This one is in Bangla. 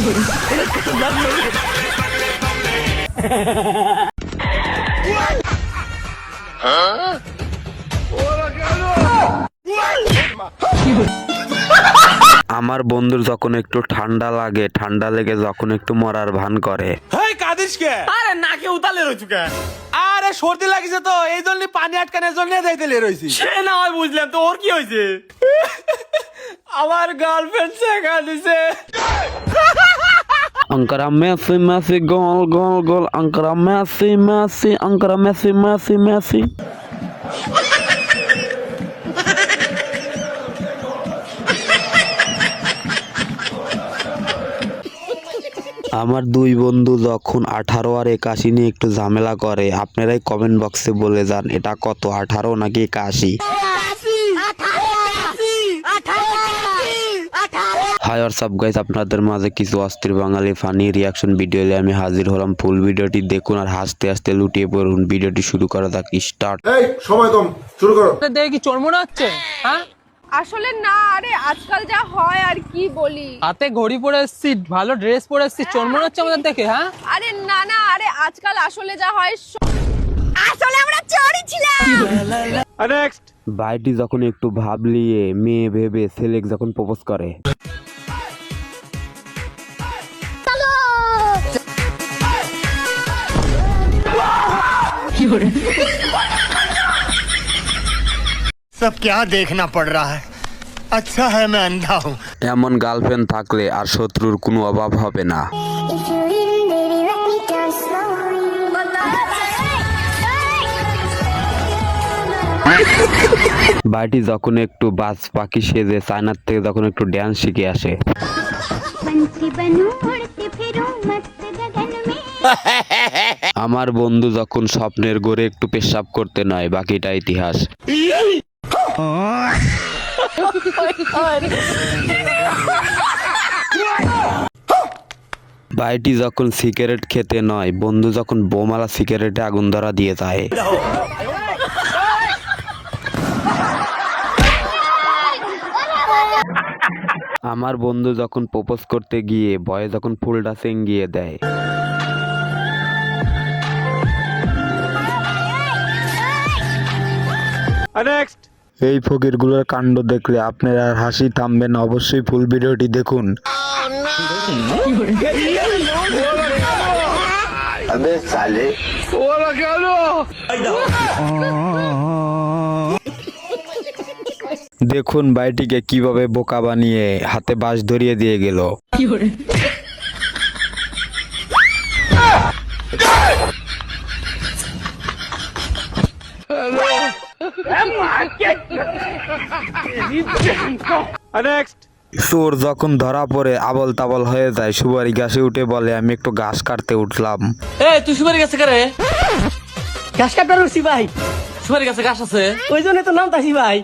আমার বন্ধুর যখন একটু ঠান্ডা লাগে, ঠান্ডা লেগে যখন একটু মরার ভান করে। আরে নাকে উতালে রইছু কে? আরে সর্দি লাগিছে তো, এই জন্য পানি আটকানোর জন্য যাইতে রইছি। সে না হয় বুঝলাম, তো ওর কি হয়েছে? আমার গার্লফ্রেন্ড শেখা দিছে। Ankara Messi, Messi, gol, gol, gol. Ankara Messi, Messi, Ankara Messi, Messi, Messi. আমার দুই বন্ধু যখন 18 আর 81 নিয়ে একটু ঝামেলা করে, আপনারাই কমেন্ট বক্সে বলে যান এটা কত, 18 নাকি 81? হাই হোয়াটসঅ্যাপ গাইস, আপনাদের মাঝে কিছু অস্থির বাঙালি ফানি রিয়াকশন ভিডিও নিয়ে আমি হাজির হলাম। ফুল ভিডিওটি দেখুন আর হাসতে হাসতে লুটিয়ে পড়ুন। ভিডিওটি শুরু করা যাক, স্টার্ট। এই সময় কম, শুরু করো। দেখে কি চোর মনে হচ্ছে? হ্যাঁ, আসলে না, আরে আজকাল যা হয় আর কি বলি। হাতে ঘড়ি পরে এসছি, ভালো ড্রেস পরে এসছি, চোর মনে হচ্ছে আমাদের দেখে? হ্যাঁ, আরে না না, আরে আজকাল আসলে যা হয় আসলে আমরা চোরই ছিলাম। নেক্সট। ভাইটি যখন একটু ভাবলিয়ে মেয়ে ভেবে ছেলে যখন প্রপোজ করে। सब क्या देखना पड़ रहा है? अच्छा है मैं अंधा हूँ। এমন গার্লফ্রেন্ড থাকলে আর শত্রুর কোনো অভাব হবে না। ভাইটি যখন একটু বাজ পাখি সেজে চায়নার থেকে যখন একটু ড্যান্স শিখে আসে। আমার বন্ধু যখন স্বপ্নের ঘরে একটু পেশাব করতে নয়, বাকিটা ইতিহাস। ভাইটি যখন সিগারেট খেতে নয়, বন্ধু যখন বোমালা সিগারেটে আগুন ধরা দিয়ে যায়। আমার বন্ধু যখন প্রপোজ করতে গিয়ে ভয়ে যখন ফুলটা চেঙ্গিয়ে দেয়। নেক্সট। এই ফকিরগুলোর কাণ্ড দেখলে আপনার আর হাসি থামবে না, অবশ্যই ফুল ভিডিওটি দেখুন। দেখুন ভাইটিকে কিভাবে বোকা বানিয়ে হাতে বাঁশ ধরিয়ে দিয়ে গেল। নেক্সট। চোর যখন ধরা পড়ে আবল তাবল হয়ে যায়, সুপারি গাছে উঠে বলে আমি একটু ঘাস কাটতে উঠলাম। এই তুই সুপারি গাছে কারে? ঘাস কাটার উঠছি ভাই, সুপারি গাছে ঘাস আছে, ওই জন্য তো নাম তাসি ভাই।